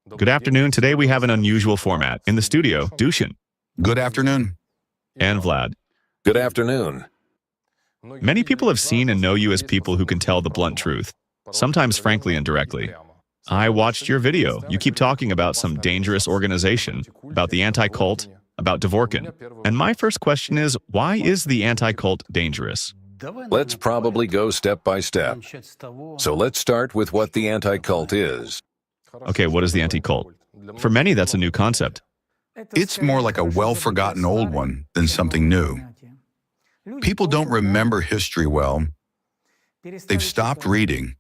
Good afternoon. Today we have an unusual format. In the studio, Dushin Good afternoon. and Vlad. Good afternoon. Many people have seen and know you as people who can tell the blunt truth, sometimes frankly and directly. I watched your video. You keep talking about some dangerous organization, about the Anticult, about Dvorkin. And my first question is, why is the Anticult dangerous? Let's probably go step by step. So let's start with what the Anticult is. Okay, what is the Anticult? For many, that's a new concept. It's more like a well-forgotten old one than something new. People don't remember history well. They've stopped reading.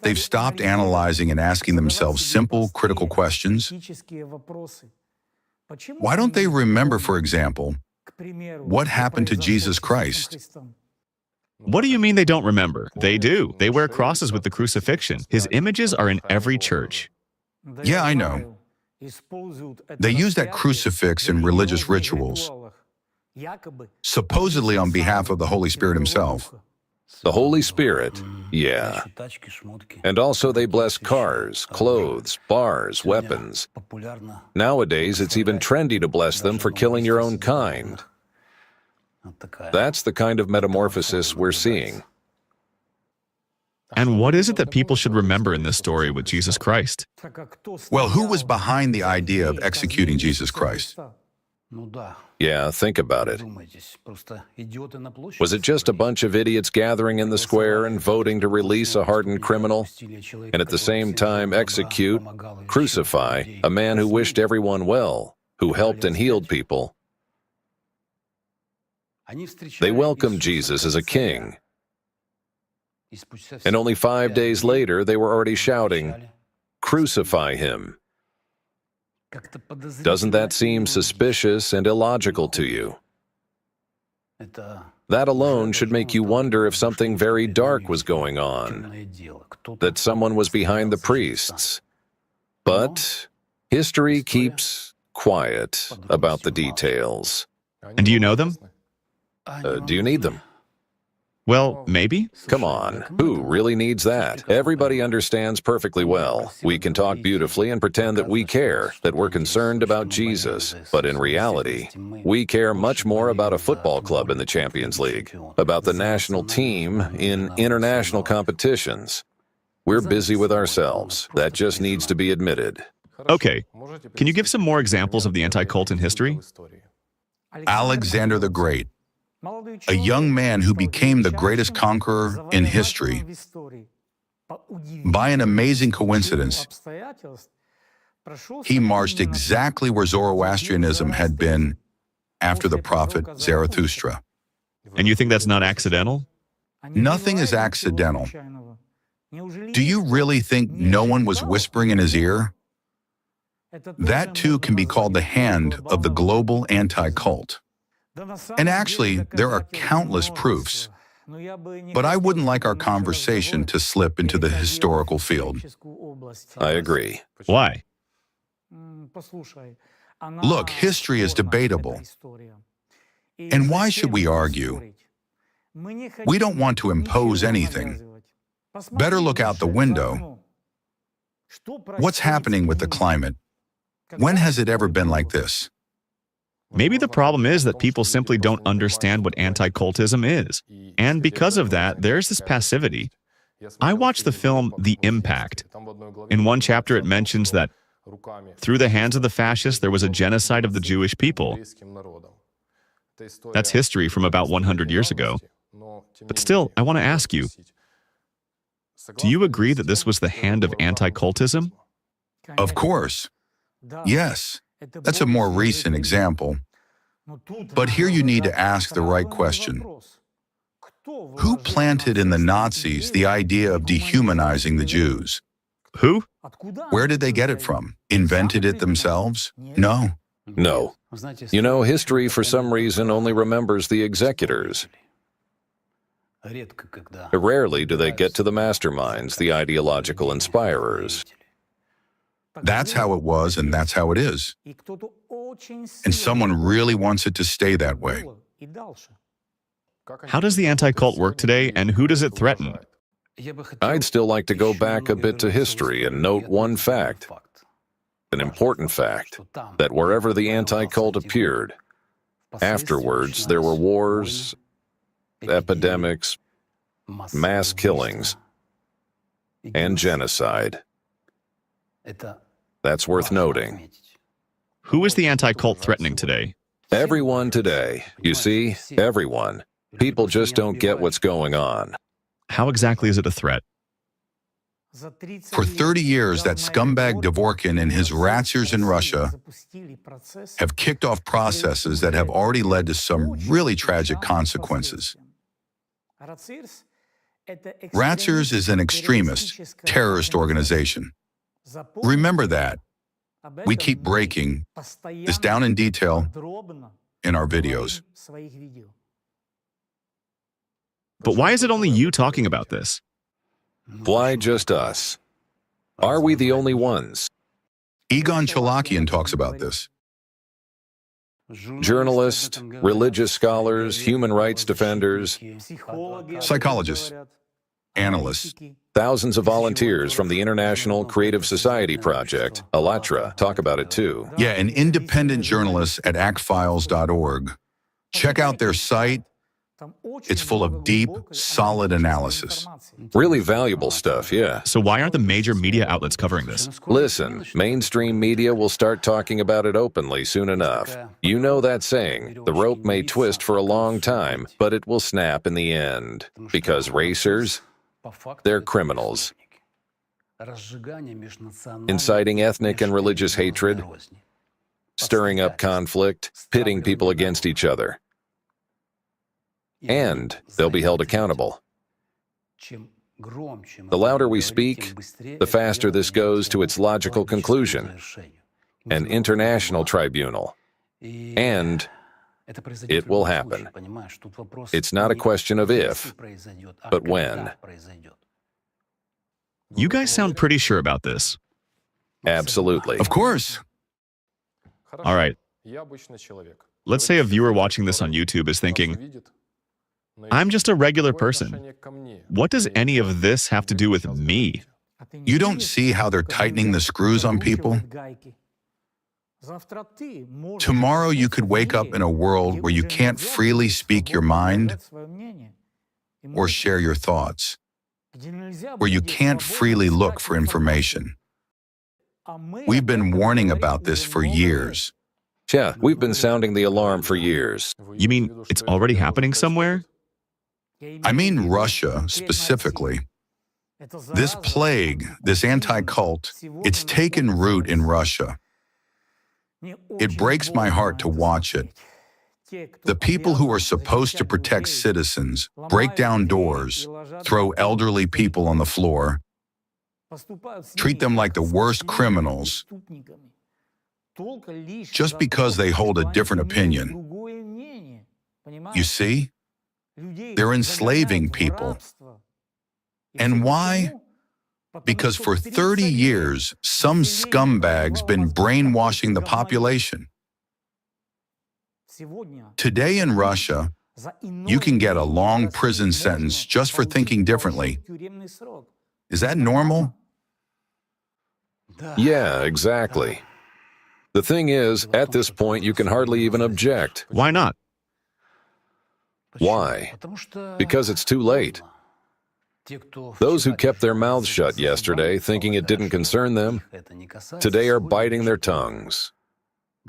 They've stopped analyzing and asking themselves simple, critical questions. Why don't they remember, for example, what happened to Jesus Christ? What do you mean they don't remember? They do. They wear crosses with the crucifixion. His images are in every church. Yeah, I know. They use that crucifix in religious rituals, supposedly on behalf of the Holy Spirit himself. The Holy Spirit, yeah. And also they bless cars, clothes, bars, weapons. Nowadays, it's even trendy to bless them for killing your own kind. That's the kind of metamorphosis we're seeing. And what is it that people should remember in this story with Jesus Christ? Well, who was behind the idea of executing Jesus Christ? Yeah, think about it. Was it just a bunch of idiots gathering in the square and voting to release a hardened criminal, and at the same time execute, crucify, a man who wished everyone well, who helped and healed people? They welcomed Jesus as a king. And only 5 days later, they were already shouting, "Crucify him." Doesn't that seem suspicious and illogical to you? That alone should make you wonder if something very dark was going on, that someone was behind the priests. But history keeps quiet about the details. And do you know them? Do you need them? Well, maybe. Come on, who really needs that? Everybody understands perfectly well. We can talk beautifully and pretend that we care, that we're concerned about Jesus. But in reality, we care much more about a football club in the Champions League, about the national team in international competitions. We're busy with ourselves. That just needs to be admitted. Okay. Can you give some more examples of the Anticult in history? Alexander the Great, a young man who became the greatest conqueror in history. By an amazing coincidence, he marched exactly where Zoroastrianism had been after the prophet Zarathustra. And you think that's not accidental? Nothing is accidental. Do you really think no one was whispering in his ear? That too can be called the hand of the global anti-cult. And actually, there are countless proofs. But I wouldn't like our conversation to slip into the historical field. I agree. Why? Look, history is debatable. And why should we argue? We don't want to impose anything. Better look out the window. What's happening with the climate? When has it ever been like this? Maybe the problem is that people simply don't understand what anti-cultism is. And because of that, there's this passivity. I watched the film The Impact. In one chapter, it mentions that through the hands of the fascists, there was a genocide of the Jewish people. That's history from about 100 years ago. But still, I want to ask you, do you agree that this was the hand of anti-cultism? Of course. Yes. That's a more recent example. But here you need to ask the right question. Who planted in the Nazis the idea of dehumanizing the Jews? Who? Where did they get it from? Invented it themselves? No. No. You know, history for some reason only remembers the executors. Rarely do they get to the masterminds, the ideological inspirers. That's how it was, and that's how it is. And someone really wants it to stay that way. How does the anti-cult work today, and who does it threaten? I'd still like to go back a bit to history and note one fact. An important fact, that wherever the anti-cult appeared, afterwards there were wars, epidemics, mass killings, and genocide. That's worth noting. Who is the anti-cult threatening today? Everyone today. You see, everyone. People just don't get what's going on. How exactly is it a threat? For 30 years, that scumbag Dvorkin and his ratsiers in Russia have kicked off processes that have already led to some really tragic consequences. Ratsiers is an extremist, terrorist organization. Remember that. We keep breaking this down in detail in our videos. But why is it only you talking about this? Why just us? Are we the only ones? Egon Chalakian talks about this. Journalists, religious scholars, human rights defenders, Psychologists, analysts, thousands of volunteers from the International Creative Society Project, ALLATRA, talk about it too. yeah, and independent journalists at actfiles.org. Check out their site. It's full of deep, solid analysis. Really valuable stuff, yeah. So why aren't the major media outlets covering this? Listen, mainstream media will start talking about it openly soon enough. You know that saying, the rope may twist for a long time, but it will snap in the end. Because racers, they're criminals. Inciting ethnic and religious hatred, stirring up conflict, pitting people against each other. And they'll be held accountable. The louder we speak, the faster this goes to its logical conclusion, an international tribunal. And it will happen. It's not a question of if, but when. You guys sound pretty sure about this. Absolutely. Of course. All right. Let's say a viewer watching this on YouTube is thinking, I'm just a regular person. What does any of this have to do with me? You don't see how they're tightening the screws on people? Tomorrow you could wake up in a world where you can't freely speak your mind or share your thoughts, where you can't freely look for information. We've been warning about this for years. Yeah, we've been sounding the alarm for years. You mean it's already happening somewhere? I mean Russia, specifically. This plague, this anti-cult, it's taken root in Russia. It breaks my heart to watch it. The people who are supposed to protect citizens break down doors, throw elderly people on the floor, treat them like the worst criminals, just because they hold a different opinion. You see? They're enslaving people. And why? Because for 30 years, some scumbag's been brainwashing the population. Today in Russia, you can get a long prison sentence just for thinking differently. Is that normal? Yeah, exactly. The thing is, at this point, you can hardly even object. Why not? Why? Because it's too late. Those who kept their mouths shut yesterday, thinking it didn't concern them, today are biting their tongues.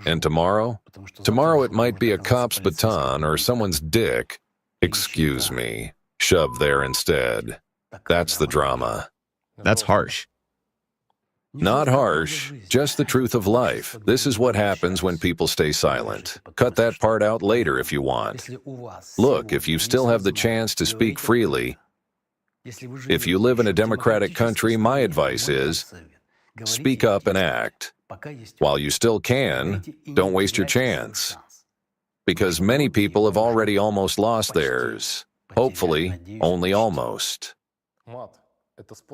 And tomorrow? Tomorrow it might be a cop's baton or someone's dick, excuse me, shoved there instead. That's the drama. That's harsh. Not harsh, just the truth of life. This is what happens when people stay silent. Cut that part out later if you want. Look, if you still have the chance to speak freely, if you live in a democratic country, my advice is, speak up and act. While you still can, don't waste your chance. Because many people have already almost lost theirs. Hopefully, only almost.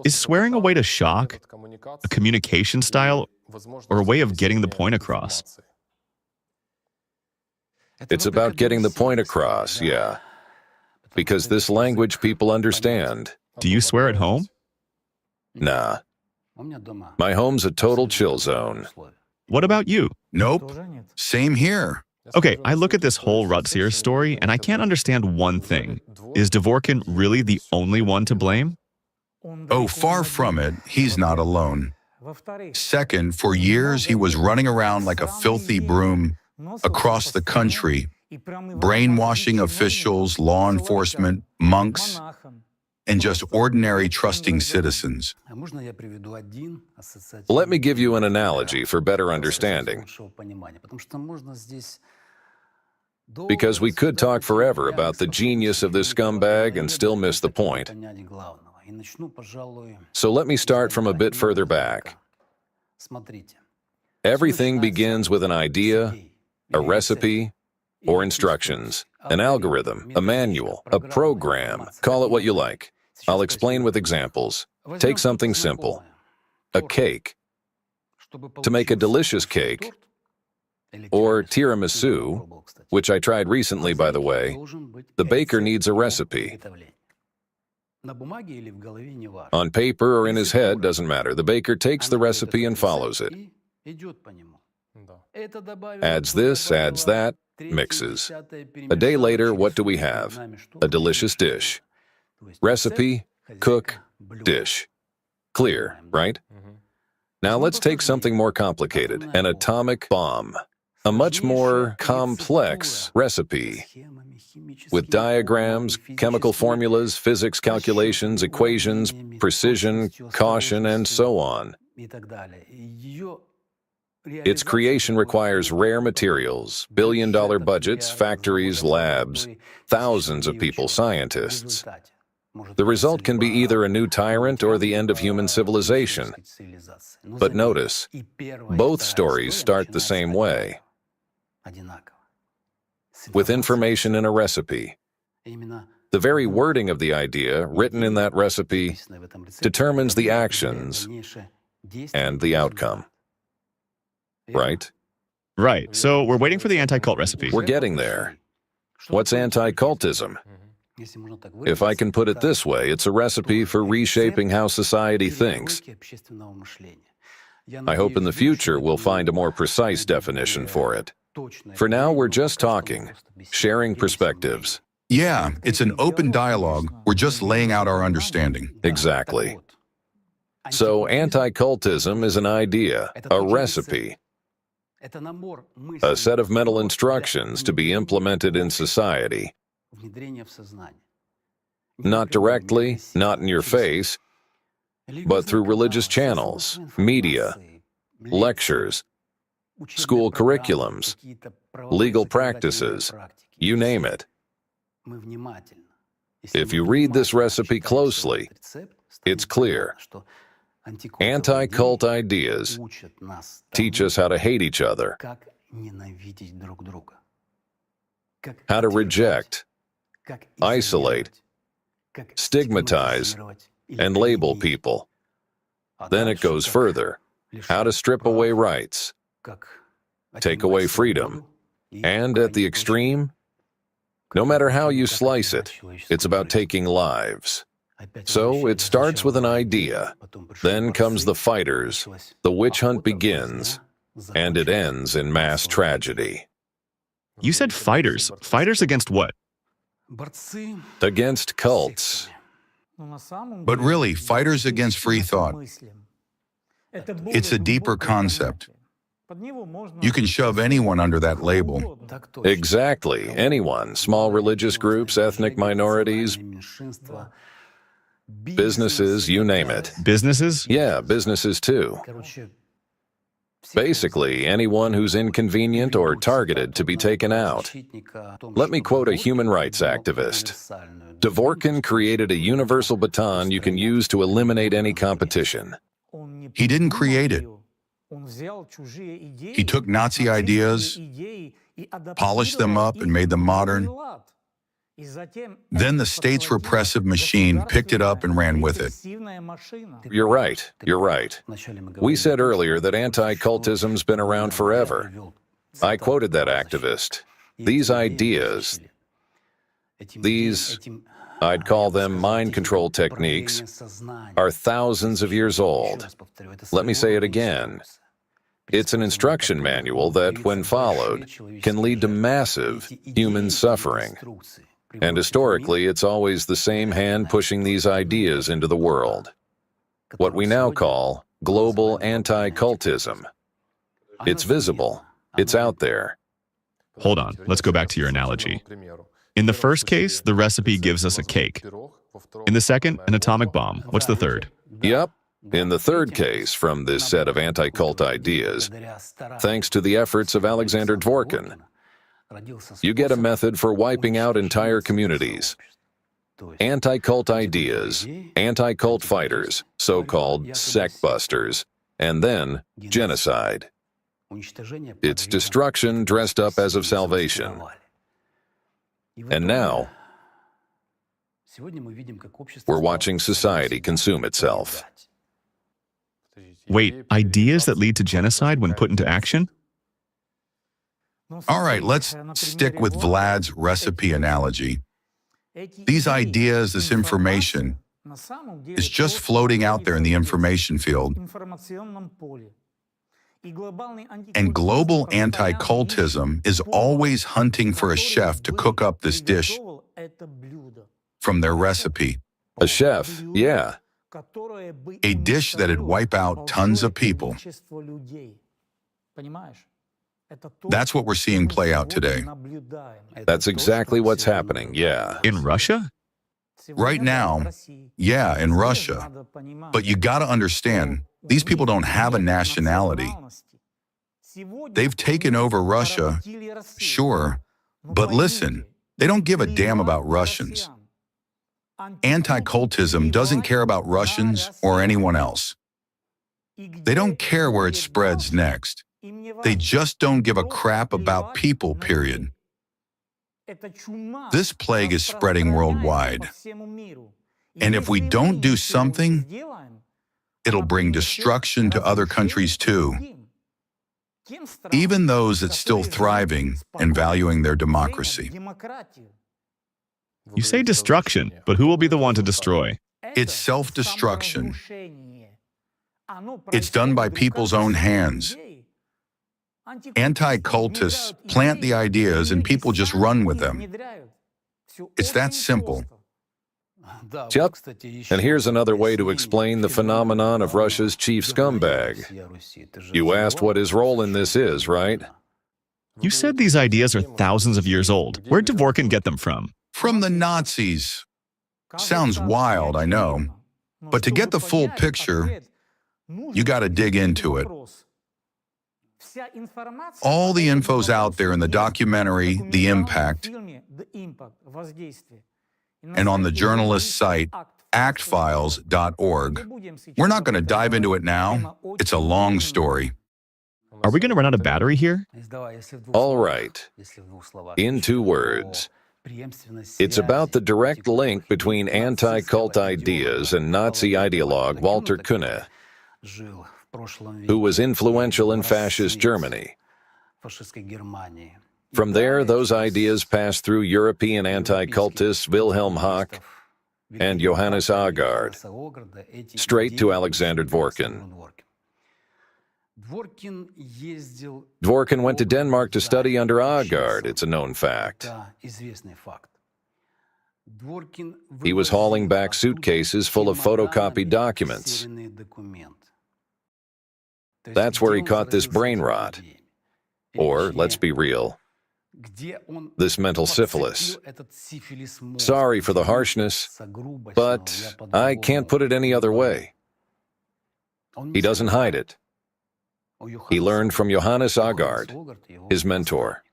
Is swearing a way to shock, a communication style, or a way of getting the point across? It's about getting the point across, yeah. Because this language people understand. Do you swear at home? Nah. My home's a total chill zone. What about you? Nope. Same here. Okay, I look at this whole Rutsier story and I can't understand one thing. Is Dvorkin really the only one to blame? Oh, far from it. He's not alone. Second, for years he was running around like a filthy broom across the country, brainwashing officials, law enforcement, monks, and just ordinary trusting citizens. Let me give you an analogy for better understanding, because we could talk forever about the genius of this scumbag and still miss the point. So let me start from a bit further back. Everything begins with an idea, a recipe, or instructions, an algorithm, a manual, a program, call it what you like. I'll explain with examples. Take something simple, a cake. To make a delicious cake, or tiramisu, which I tried recently, by the way, the baker needs a recipe. On paper or in his head, doesn't matter. The baker takes the recipe and follows it. Adds this, adds that, mixes. A day later, what do we have? A delicious dish. Recipe, cook, dish. Clear, right? Now let's take something more complicated, an atomic bomb. A much more complex recipe with diagrams, chemical formulas, physics calculations, equations, precision, caution, and so on. Its creation requires rare materials, billion-dollar budgets, factories, labs, thousands of people, scientists. The result can be either a new tyrant or the end of human civilization. But notice, both stories start the same way, with information in a recipe. The very wording of the idea, written in that recipe, determines the actions and the outcome. Right? Right, so we're waiting for the anti-cult recipe. We're getting there. What's anti-cultism? If I can put it this way, it's a recipe for reshaping how society thinks. I hope in the future we'll find a more precise definition for it. For now, we're just talking, sharing perspectives. Yeah, it's an open dialogue. We're just laying out our understanding. Exactly. So anti-cultism is an idea, a recipe, a set of mental instructions to be implemented in society. Not directly, not in your face, but through religious channels, media, lectures, school curriculums, legal practices, you name it. If you read this recipe closely, it's clear. Anti-cult ideas teach us how to hate each other, how to reject, isolate, stigmatize, and label people. Then it goes further, how to strip away rights, take away freedom, and at the extreme, no matter how you slice it, it's about taking lives. So it starts with an idea, then comes the fighters, the witch hunt begins, and it ends in mass tragedy. You said fighters. Fighters against what? Against cults. But really, fighters against free thought. It's a deeper concept. You can shove anyone under that label. Exactly, anyone, small religious groups, ethnic minorities, businesses, you name it. Businesses? Yeah, businesses too. Basically, anyone who's inconvenient or targeted to be taken out. Let me quote a human rights activist. Dvorkin created a universal baton you can use to eliminate any competition. He didn't create it. He took Nazi ideas, polished them up, and made them modern. Then the state's repressive machine picked it up and ran with it. You're right, you're right. We said earlier that anti-cultism's been around forever. I quoted that activist. These ideas, these I'd call them mind control techniques, are thousands of years old. Let me say it again. It's an instruction manual that, when followed, can lead to massive human suffering. And historically, it's always the same hand pushing these ideas into the world. What we now call global anti-cultism. It's visible. It's out there. Hold on, let's go back to your analogy. In the first case, the recipe gives us a cake. In the second, an atomic bomb. What's the third? Yep. In the third case from this set of anti-cult ideas, thanks to the efforts of Alexander Dvorkin, you get a method for wiping out entire communities. Anti-cult ideas, anti-cult fighters, so-called sect busters, and then genocide. It's destruction dressed up as of salvation. And now, we're watching society consume itself. Wait, ideas that lead to genocide when put into action? All right, let's stick with Vlad's recipe analogy. These ideas, this information, is just floating out there in the information field. And global anti-cultism is always hunting for a chef to cook up this dish from their recipe. A chef, yeah. A dish that'd wipe out tons of people. That's what we're seeing play out today. That's exactly what's happening, yeah. In Russia? Right now, yeah, in Russia. But you gotta understand, these people don't have a nationality. They've taken over Russia, sure, but listen, they don't give a damn about Russians. Anti-cultism doesn't care about Russians or anyone else. They don't care where it spreads next. They just don't give a crap about people, period. This plague is spreading worldwide. And if we don't do something, it'll bring destruction to other countries too. Even those that's still thriving and valuing their democracy. You say destruction, but who will be the one to destroy? It's self-destruction. It's done by people's own hands. Anti-cultists plant the ideas and people just run with them. It's that simple. Yep. And here's another way to explain the phenomenon of Russia's chief scumbag. You asked what his role in this is, right? You said these ideas are thousands of years old. Where'd Dvorkin get them from? From the Nazis. Sounds wild, I know. But to get the full picture, you gotta dig into it. All the info's out there in the documentary, The Impact, and on the journalist's site, actfiles.org. We're not going to dive into it now. It's a long story. Are we going to run out of battery here? All right. In 2 words, it's about the direct link between anti-cult ideas and Nazi ideologue Walter Kühne, who was influential in fascist Germany. From there, those ideas passed through European anti-cultists Wilhelm Hack and Johannes Agard, straight to Alexander Dvorkin. Dvorkin went to Denmark to study under Agard, it's a known fact. He was hauling back suitcases full of photocopied documents. That's where he caught this brain rot. Or, let's be real, this mental syphilis. Sorry for the harshness, but I can't put it any other way. He doesn't hide it. He learned from Johannes Agard, his mentor.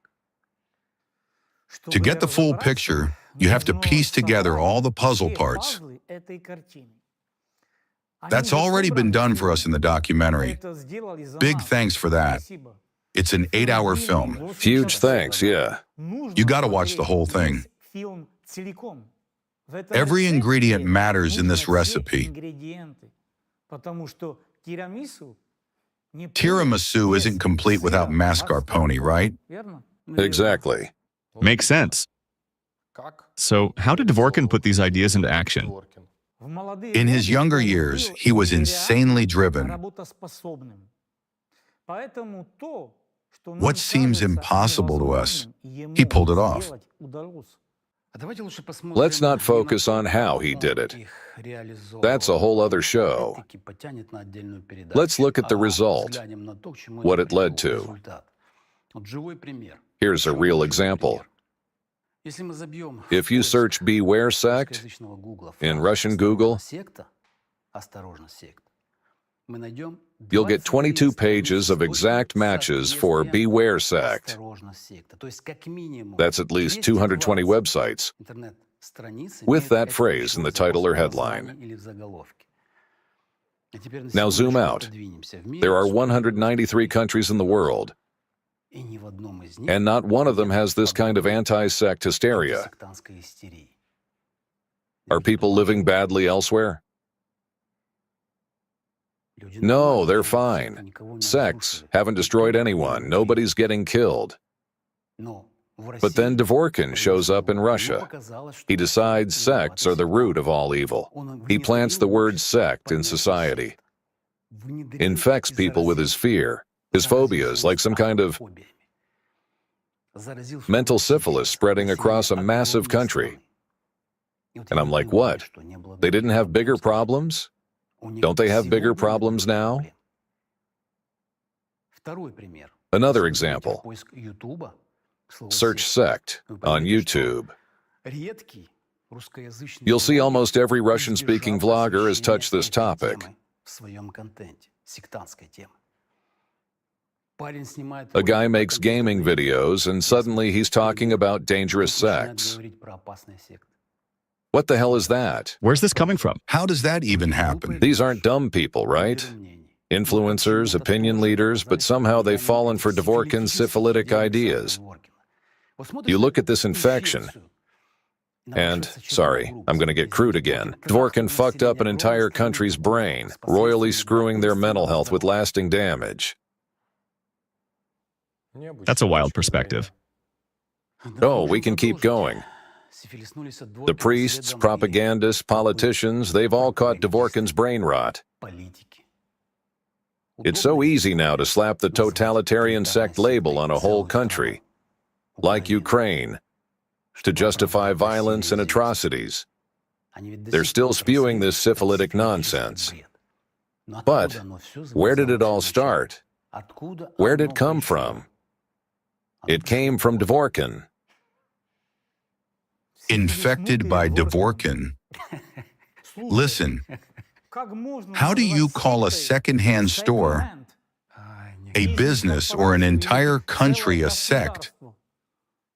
To get the full picture, you have to piece together all the puzzle parts. That's already been done for us in the documentary. Big thanks for that. It's an 8-hour film. Huge thanks, yeah. You gotta watch the whole thing. Every ingredient matters in this recipe. Tiramisu isn't complete without mascarpone, right? Exactly. Makes sense. So, how did Dvorkin put these ideas into action? In his younger years, he was insanely driven. What seems impossible to us, he pulled it off. Let's not focus on how he did it. That's a whole other show. Let's look at the result, what it led to. Here's a real example. If you search "Beware sect" in Russian Google, you'll get 22 pages of exact matches for "Beware sect." That's at least 220 websites with that phrase in the title or headline. Now zoom out. There are 193 countries in the world, and not one of them has this kind of anti-sect hysteria. Are people living badly elsewhere? No, they're fine. Sects haven't destroyed anyone. Nobody's getting killed. But then Dvorkin shows up in Russia. He decides sects are the root of all evil. He plants the word sect in society, infects people with his fear, his phobias, like some kind of mental syphilis spreading across a massive country. And I'm like, what? They didn't have bigger problems? Don't they have bigger problems now? Another example. Search sect on YouTube. You'll see almost every Russian-speaking vlogger has touched this topic. A guy makes gaming videos, and suddenly he's talking about dangerous sects. What the hell is that? Where's this coming from? How does that even happen? These aren't dumb people, right? Influencers, opinion leaders, but somehow they've fallen for Dvorkin's syphilitic ideas. You look at this infection, and, sorry, I'm going to get crude again, Dvorkin fucked up an entire country's brain, royally screwing their mental health with lasting damage. That's a wild perspective. Oh, we can keep going. The priests, propagandists, politicians, they've all caught Dvorkin's brain rot. It's so easy now to slap the totalitarian sect label on a whole country, like Ukraine, to justify violence and atrocities. They're still spewing this syphilitic nonsense. But where did it all start? Where did it come from? It came from Dvorkin. Infected by Dvorkin. Listen, how do you call a second-hand store, a business, or an entire country a sect?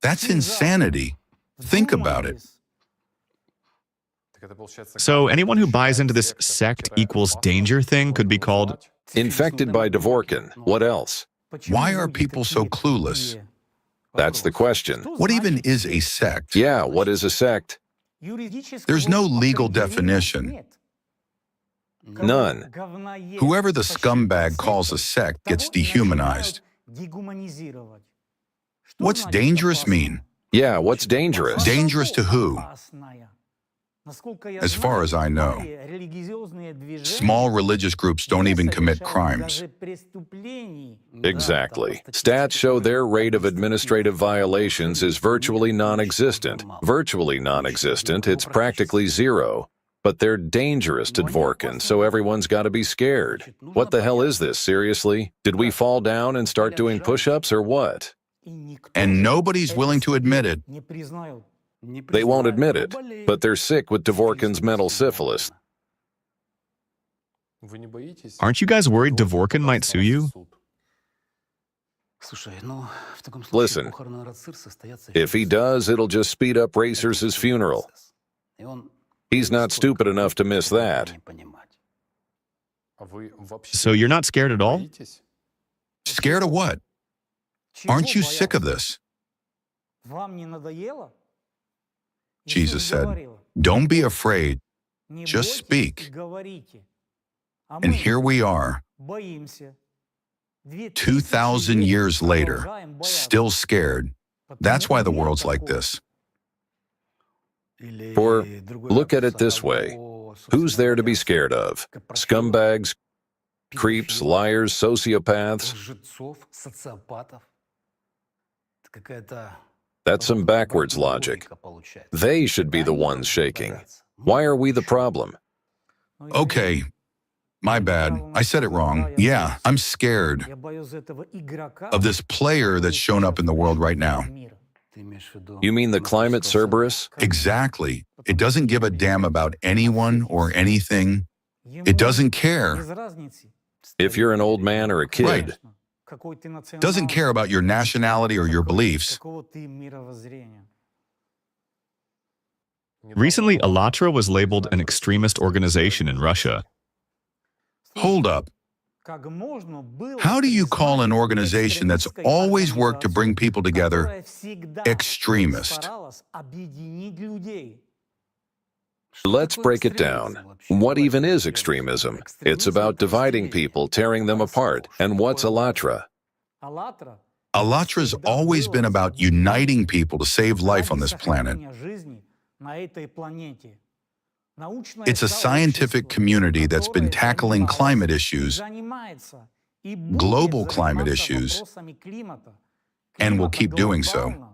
That's insanity. Think about it. So, anyone who buys into this sect equals danger thing could be called Infected by Dvorkin. What else? Why are people so clueless? That's the question. What even is a sect? Yeah, what is a sect? There's no legal definition. None. Whoever the scumbag calls a sect gets dehumanized. What's dangerous mean? Yeah, what's dangerous? Dangerous to who? As far as I know, small religious groups don't even commit crimes. Exactly. Stats show their rate of administrative violations is virtually non-existent. Virtually non-existent, it's practically zero. But they're dangerous to Dvorkin, so everyone's got to be scared. What the hell is this, seriously? Did we fall down and start doing push-ups or what? And nobody's willing to admit it. They won't admit it, but they're sick with Dvorkin's mental syphilis. Aren't you guys worried Dvorkin might sue you? Listen, if he does, it'll just speed up Racer's funeral. He's not stupid enough to miss that. So you're not scared at all? Scared of what? Aren't you sick of this? Jesus said, "Don't be afraid, just speak." And here we are, 2,000 years later, still scared. That's why the world's like this. Or look at it this way. Who's there to be scared of? Scumbags, creeps, liars, sociopaths? That's some backwards logic. They should be the ones shaking. Why are we the problem? Okay, my bad. I said it wrong. Yeah, I'm scared of this player that's shown up in the world right now. You mean the climate Cerberus? Exactly. It doesn't give a damn about anyone or anything. It doesn't care. If you're an old man or a kid, Right. Doesn't care about your nationality or your beliefs. Recently, ALLATRA was labeled an extremist organization in Russia. Hold up. How do you call an organization that's always worked to bring people together extremist? let's break it down. What even is extremism? It's about dividing people, tearing them apart. And what's ALLATRA? ALLATRA's always been about uniting people to save life on this planet. It's a scientific community that's been tackling climate issues, global climate issues, and will keep doing so.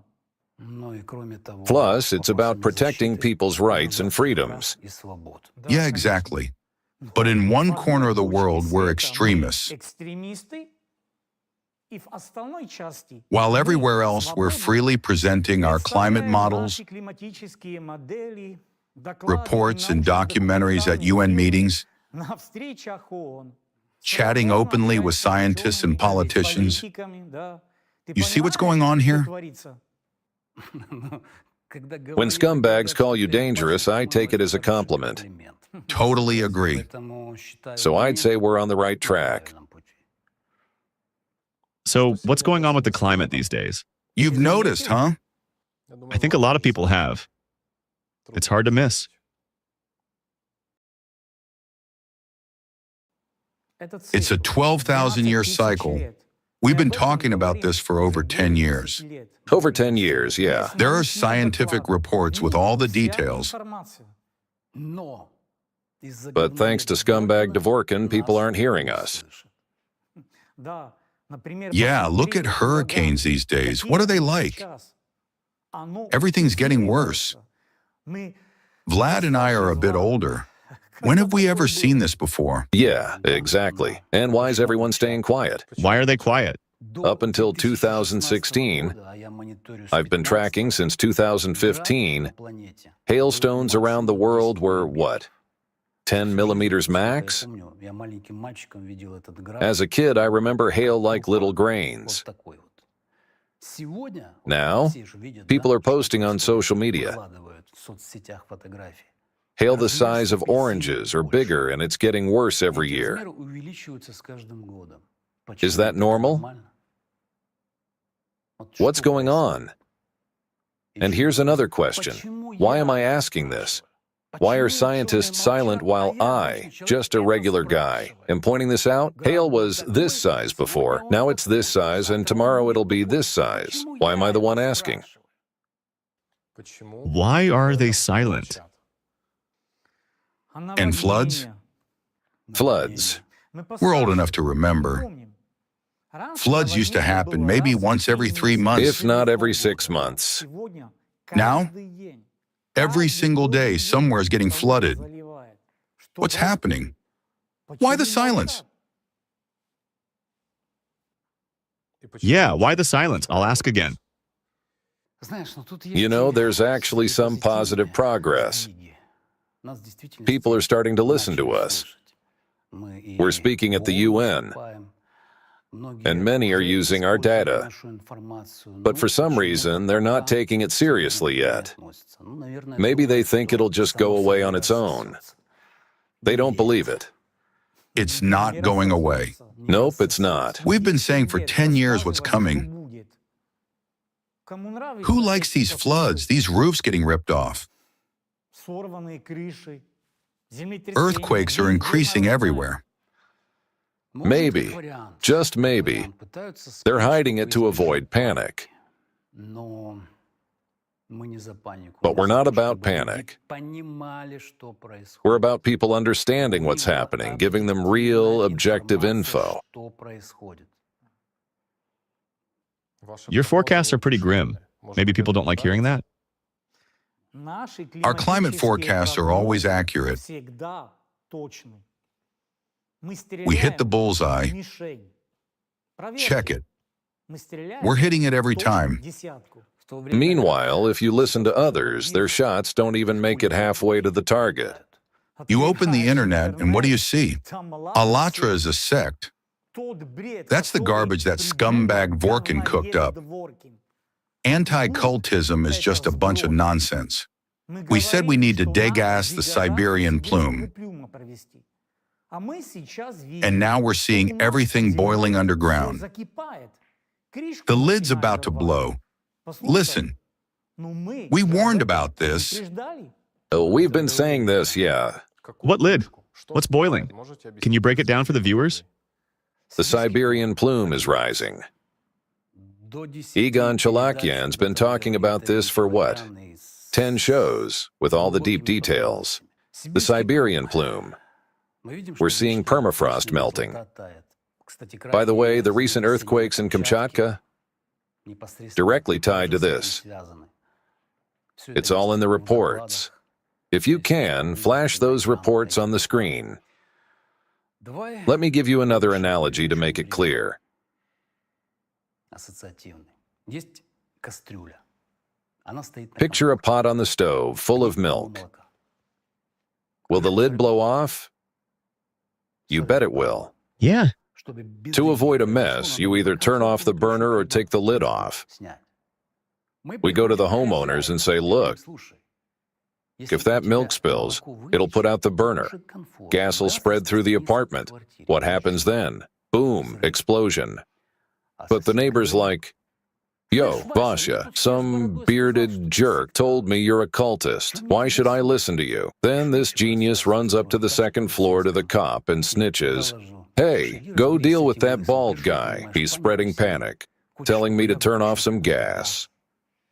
Plus, it's about protecting people's rights and freedoms. Yeah, exactly. But in one corner of the world, we're extremists, while everywhere else we're freely presenting our climate models, reports and documentaries at UN meetings, chatting openly with scientists and politicians. You see what's going on here? When scumbags call you dangerous, I take it as a compliment. Totally agree. So I'd say we're on the right track. So, what's going on with the climate these days? You've noticed, huh? I think a lot of people have. It's hard to miss. It's a 12,000-year cycle. We've been talking about this for over 10 years. Over 10 years, yeah. There are scientific reports with all the details. But thanks to scumbag Dvorkin, people aren't hearing us. Yeah, look at hurricanes these days. What are they like? Everything's getting worse. Vlad and I are a bit older. When have we ever seen this before? Yeah, exactly. And why is everyone staying quiet? Why are they quiet? Up until 2016, I've been tracking since 2015, hailstones around the world were what? 10 millimeters max? As a kid, I remember hail like little grains. Now, people are posting on social media. Hail the size of oranges or bigger, and it's getting worse every year. Is that normal? What's going on? And here's another question. Why am I asking this? Why are scientists silent while I, just a regular guy, am pointing this out? Hail was this size before, now it's this size, and tomorrow it'll be this size. Why am I the one asking? Why are they silent? And floods? Floods. We're old enough to remember. Floods used to happen maybe once every 3 months. If not every 6 months. Now, every single day, somewhere is getting flooded. What's happening? Why the silence? Yeah, why the silence? I'll ask again. You know, there's actually some positive progress. People are starting to listen to us. We're speaking at the UN, and many are using our data. But for some reason, they're not taking it seriously yet. Maybe they think it'll just go away on its own. They don't believe it. It's not going away. Nope, it's not. We've been saying for 10 years what's coming. Who likes these floods, these roofs getting ripped off? Earthquakes are increasing everywhere. Maybe, just maybe, they're hiding it to avoid panic. But we're not about panic. We're about people understanding what's happening, giving them real, objective info. Your forecasts are pretty grim. Maybe people don't like hearing that. Our climate forecasts are always accurate. We hit the bullseye. Check it. We're hitting it every time. Meanwhile, if you listen to others, their shots don't even make it halfway to the target. You open the internet, and what do you see? ALLATRA is a sect. That's the garbage that scumbag Dvorkin cooked up. Anticultism is just a bunch of nonsense. We said we need to degas the Siberian plume. And now we're seeing everything boiling underground. The lid's about to blow. Listen, we warned about this. We've been saying this, yeah. What lid? What's boiling? Can you break it down for the viewers? The Siberian plume is rising. Egon Chalakian's been talking about this for what? 10 shows, with all the deep details. The Siberian plume. We're seeing permafrost melting. By the way, the recent earthquakes in Kamchatka, directly tied to this. It's all in the reports. If you can, flash those reports on the screen. Let me give you another analogy to make it clear. Picture a pot on the stove full of milk. Will the lid blow off? You bet it will. Yeah. To avoid a mess, you either turn off the burner or take the lid off. We go to the homeowners and say, look, if that milk spills, it'll put out the burner. Gas will spread through the apartment. What happens then? Boom, explosion. But the neighbor's like, yo, Vasya, some bearded jerk told me you're a cultist. Why should I listen to you? Then this genius runs up to the second floor to the cop and snitches, hey, go deal with that bald guy. He's spreading panic, telling me to turn off some gas.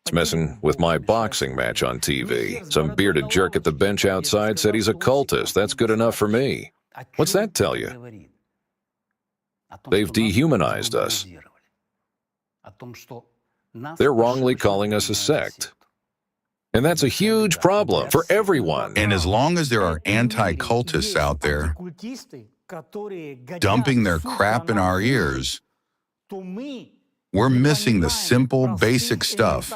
It's messing with my boxing match on TV. Some bearded jerk at the bench outside said he's a cultist. That's good enough for me. What's that tell you? They've dehumanized us. They're wrongly calling us a sect. And that's a huge problem for everyone. And as long as there are anti-cultists out there dumping their crap in our ears, we're missing the simple, basic stuff,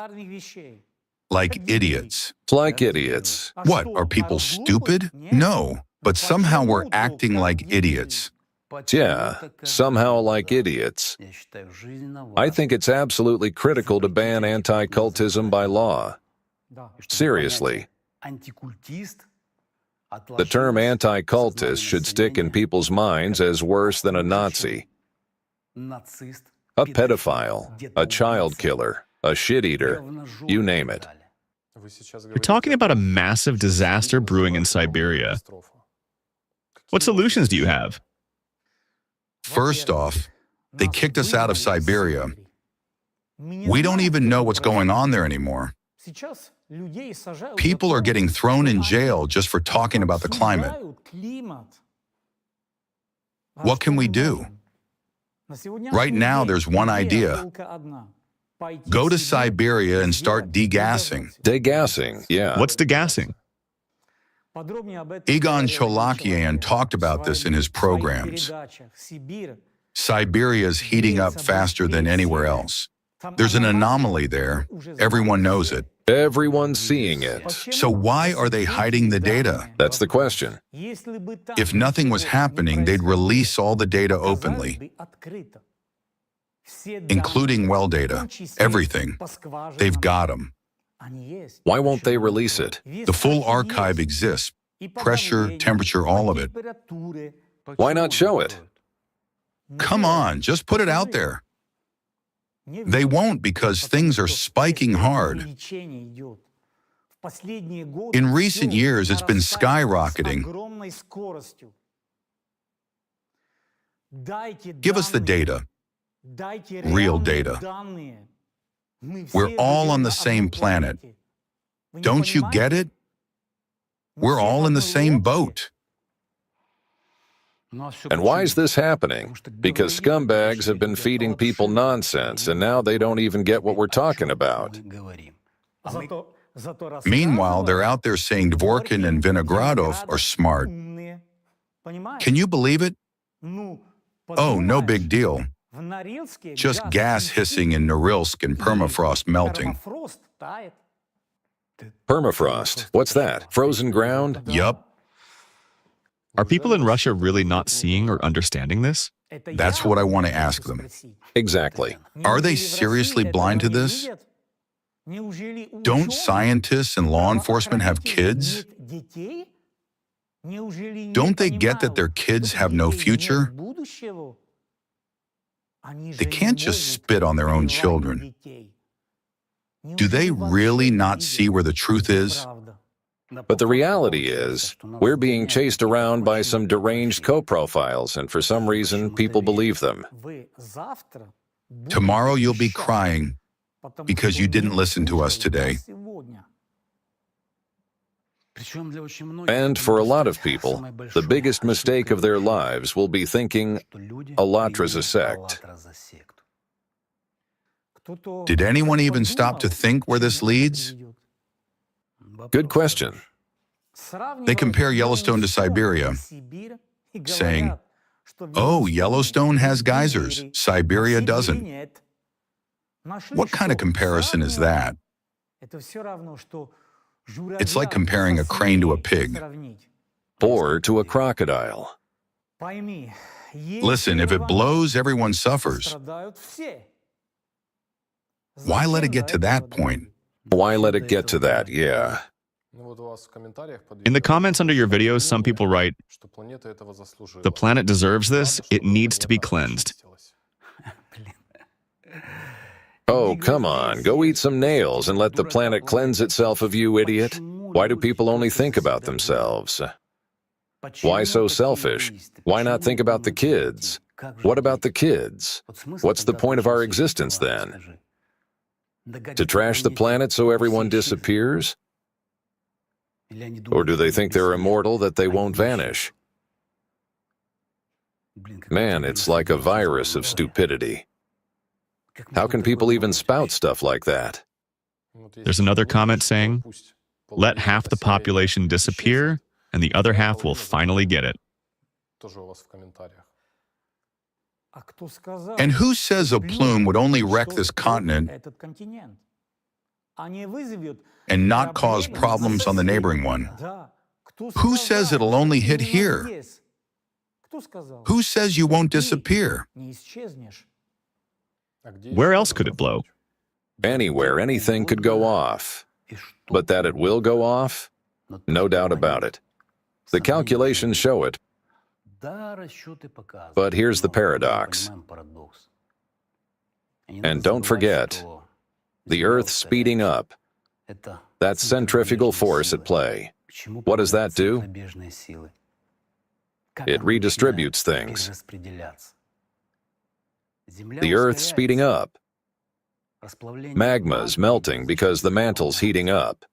like idiots. Like idiots. What, are people stupid? No, but somehow we're acting like idiots. Yeah, somehow like idiots. I think it's absolutely critical to ban anti-cultism by law. Seriously. The term anti-cultist should stick in people's minds as worse than a Nazi, a pedophile, a child killer, a shit-eater, you name it. You're talking about a massive disaster brewing in Siberia. What solutions do you have? First off, they kicked us out of Siberia. We don't even know what's going on there anymore. People are getting thrown in jail just for talking about the climate. What can we do? Right now, there's one idea. Go to Siberia and start degassing. Degassing, yeah. What's degassing? Egon Chalakian talked about this in his programs. Siberia's heating up faster than anywhere else. There's an anomaly there. Everyone knows it. Everyone's seeing it. So why are they hiding the data? That's the question. If nothing was happening, they'd release all the data openly, including well data, everything. They've got them. Why won't they release it? The full archive exists. Pressure, temperature, all of it. Why not show it? Come on, just put it out there. They won't because things are spiking hard. In recent years, it's been skyrocketing. Give us the data, real data. We're all on the same planet. Don't you get it? We're all in the same boat. And why is this happening? Because scumbags have been feeding people nonsense, and now they don't even get what we're talking about. Meanwhile, they're out there saying Dvorkin and Vinogradov are smart. Can you believe it? Oh, no big deal. Just gas hissing in Norilsk and permafrost melting. Permafrost, what's that? Frozen ground? Yup, Are people in Russia really not seeing or understanding this? that's what I want to ask them. Exactly. Are they seriously blind to this? Don't scientists and law enforcement have kids? Don't they get that their kids have no future? They can't just spit on their own children. Do they really not see where the truth is? But the reality is, we're being chased around by some deranged co-profiles, and for some reason, people believe them. Tomorrow you'll be crying because you didn't listen to us today. And for a lot of people, the biggest mistake of their lives will be thinking ALLATRA's a sect. Did anyone even stop to think where this leads? Good question. They compare Yellowstone to Siberia, saying, "Oh, Yellowstone has geysers, Siberia doesn't." What kind of comparison is that? It's like comparing a crane to a pig. Or to a crocodile. Listen, if it blows, everyone suffers. Why let it get to that point? Why let it get to that? Yeah. In the comments under your videos, some people write, "The planet deserves this. It needs to be cleansed." Oh, come on. Go eat some nails and let the planet cleanse itself of you, idiot. Why do people only think about themselves? Why so selfish? Why not think about the kids? What about the kids? What's the point of our existence then? To trash the planet so everyone disappears? Or do they think they're immortal, that they won't vanish? Man, it's like a virus of stupidity. How can people even spout stuff like that? There's another comment saying, "Let half the population disappear, and the other half will finally get it." And who says a plume would only wreck this continent and not cause problems on the neighboring one? Who says it'll only hit here? Who says you won't disappear? Where else could it blow? Anywhere, anything could go off. But that it will go off? No doubt about it. The calculations show it. But here's the paradox. And don't forget, the Earth speeding up. That centrifugal force at play. What does that do? It redistributes things. The Earth speeding up. Magma's melting because the mantle's heating up.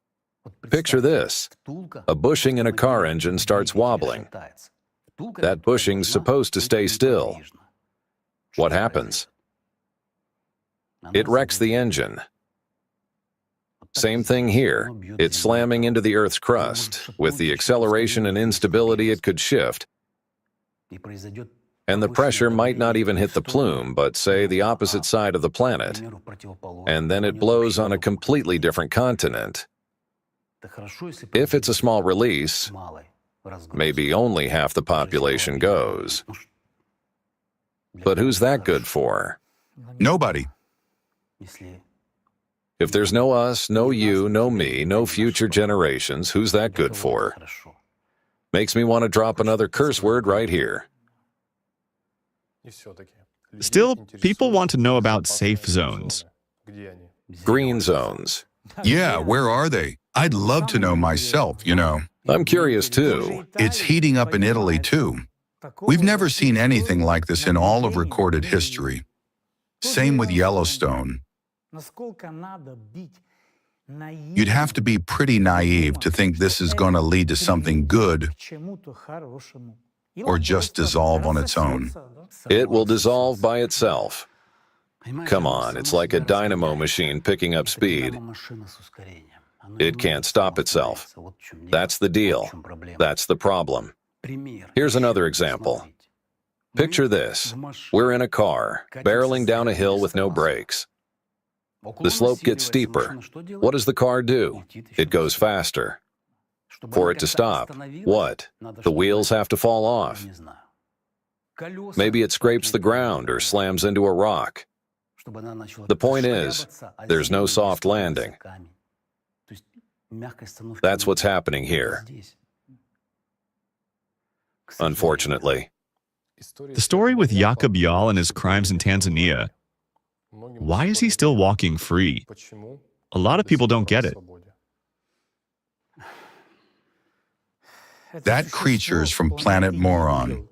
Picture this. A bushing in a car engine starts wobbling. That bushing's supposed to stay still. What happens? It wrecks the engine. Same thing here. It's slamming into the Earth's crust. With the acceleration and instability, it could shift. And the pressure might not even hit the plume, but say the opposite side of the planet. And then it blows on a completely different continent. If it's a small release, maybe only half the population goes. But who's that good for? Nobody. If there's no us, no you, no me, no future generations, who's that good for? Makes me want to drop another curse word right here. Still, people want to know about safe zones. Green zones. Yeah, where are they? I'd love to know myself, you know. I'm curious too. It's heating up in Italy too. We've never seen anything like this in all of recorded history. Same with Yellowstone. You'd have to be pretty naive to think this is going to lead to something good or just dissolve on its own. It will dissolve by itself. Come on, it's like a dynamo machine picking up speed. It can't stop itself. That's the deal. That's the problem. Here's another example. Picture this. We're in a car, barreling down a hill with no brakes. The slope gets steeper. What does the car do? It goes faster. For it to stop, what? The wheels have to fall off. Maybe it scrapes the ground or slams into a rock. The point is, there's no soft landing. That's what's happening here, unfortunately. The story with Jakob Jarl and his crimes in Tanzania. Why is he still walking free? A lot of people don't get it. That creature's from planet Moron,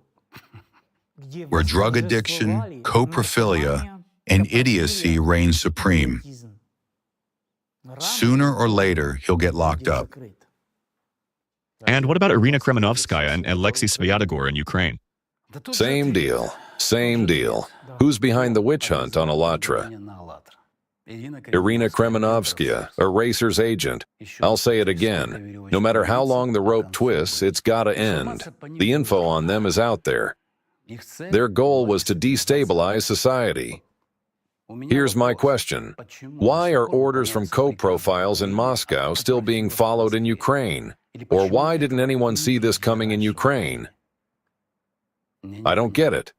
where drug addiction, coprophilia, and idiocy reign supreme. Sooner or later, he'll get locked up. And what about Irina Kremenovskaya and Alexei Svyatogor in Ukraine? Same deal. Same deal. Who's behind the witch hunt on ALLATRA? Irina Kremenovskaya, a racer's agent. I'll say it again. No matter how long the rope twists, it's gotta end. The info on them is out there. Their goal was to destabilize society. Here's my question. Why are orders from co-profiles in Moscow still being followed in Ukraine? Or why didn't anyone see this coming in Ukraine? I don't get it.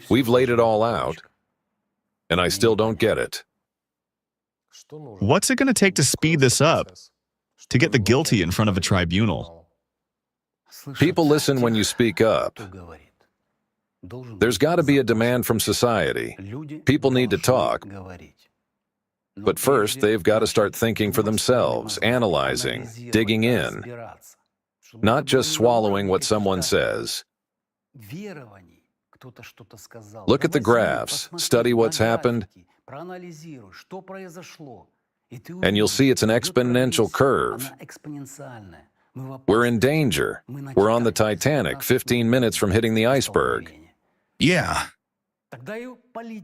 We've laid it all out, and I still don't get it. What's it going to take to speed this up? To get the guilty in front of a tribunal? People listen when you speak up. There's got to be a demand from society. People need to talk. But first, they've got to start thinking for themselves, analyzing, digging in, not just swallowing what someone says. Look at the graphs, study what's happened, and you'll see it's an exponential curve. We're in danger. We're on the Titanic, 15 minutes from hitting the iceberg. Yeah.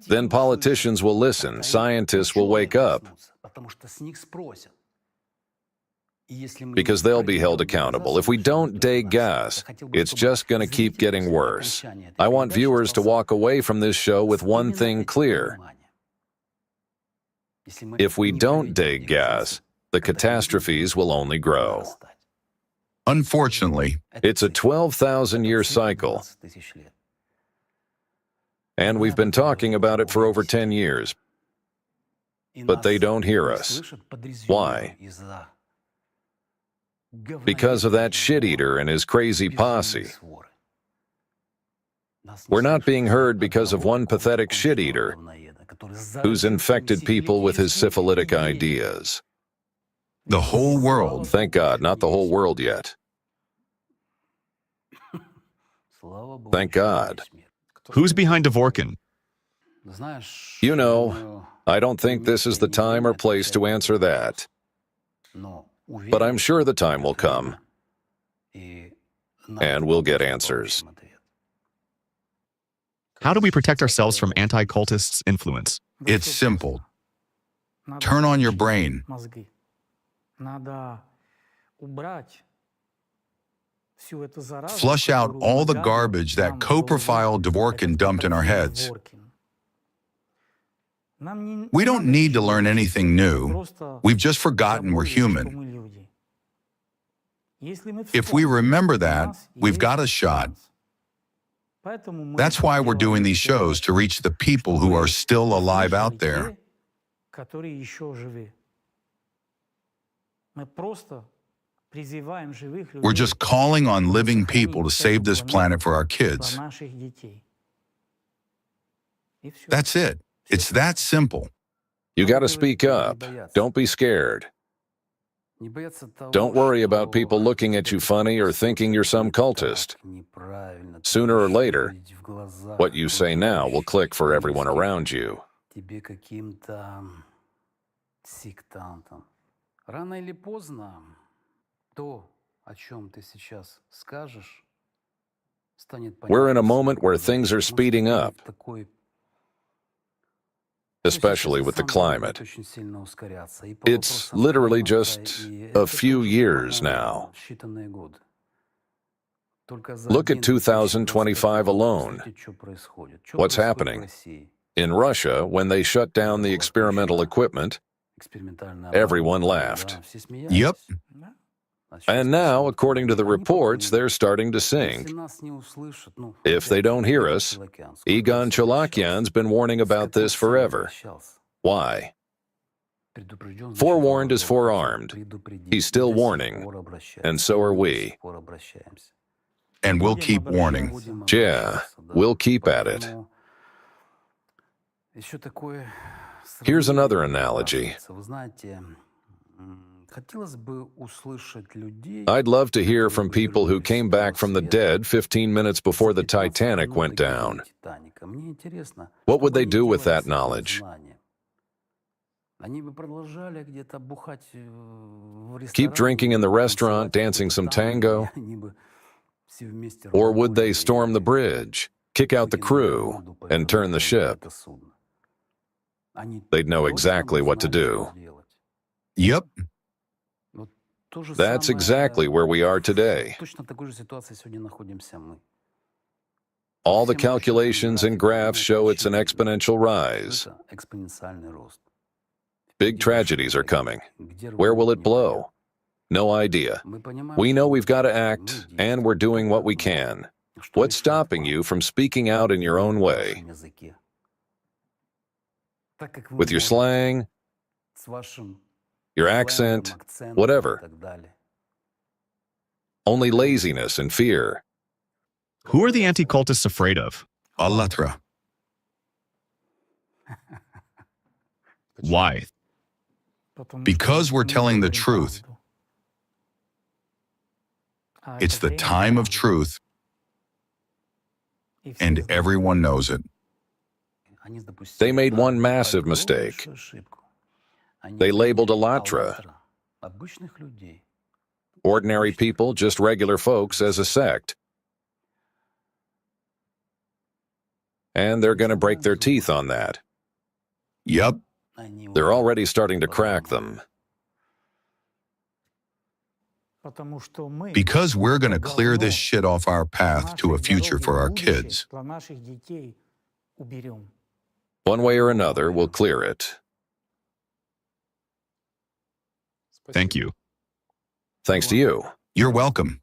Then politicians will listen, scientists will wake up, because they'll be held accountable. If we don't dig gas, it's just going to keep getting worse. I want viewers to walk away from this show with one thing clear. If we don't dig gas, the catastrophes will only grow. Unfortunately, It's a 12,000-year cycle, and we've been talking about it for over 10 years, but they don't hear us. Why? Because of that shit-eater and his crazy posse. We're not being heard because of one pathetic shit-eater who's infected people with his syphilitic ideas. the whole world. Thank God, not the whole world yet. Thank God. Who's behind Dvorkin? You know, I don't think this is the time or place to answer that. But I'm sure the time will come, and we'll get answers. How do we protect ourselves from anti-cultists' influence? It's simple. Turn on your brain. Flush out all the garbage that co-profile Dvorkin dumped in our heads. We don't need to learn anything new. We've just forgotten we're human. If we remember that, we've got a shot. That's why we're doing these shows, to reach the people who are still alive out there. We're just calling on living people to save this planet for our kids. That's it. It's that simple. You got to speak up. Don't be scared. Don't worry about people looking at you funny or thinking you're some cultist. Sooner or later, what you say now will click for everyone around you. сектантам. Рано или поздно то, о чем ты сейчас скажешь, станет понятно. We're in a moment where things are speeding up, especially with the climate. It's literally just a few years now. Look at 2025 alone. What's happening? In Russia, when they shut down the experimental equipment, everyone laughed. Yep. And now, according to the reports, they're starting to sink. If they don't hear us, Egon Chalakian's been warning about this forever. Why? Forewarned is forearmed. He's still warning, and so are we. And we'll keep warning. Yeah, we'll keep at it. Here's another analogy. I'd love to hear from people who came back from the dead 15 minutes before the Titanic went down. What would they do with that knowledge? Keep drinking in the restaurant, dancing some tango? Or would they storm the bridge, kick out the crew, and turn the ship? They'd know exactly what to do. Yep. That's exactly where we are today. All the calculations and graphs show it's an exponential rise. Big tragedies are coming. Where will it blow? No idea. We know we've got to act, and we're doing what we can. What's stopping you from speaking out in your own way? With your slang, your accent, whatever. Only laziness and fear. Who are the anti-cultists afraid of? ALLATRA. Why? Because we're telling the truth. It's the time of truth, and everyone knows it. They made one massive mistake. They labeled ALLATRA, ordinary people, just regular folks, as a sect. And they're going to break their teeth on that. Yep. They're already starting to crack them. Because we're going to clear this shit off our path to a future for our kids. One way or another, we'll clear it. Thank you. Thanks to you. You're welcome.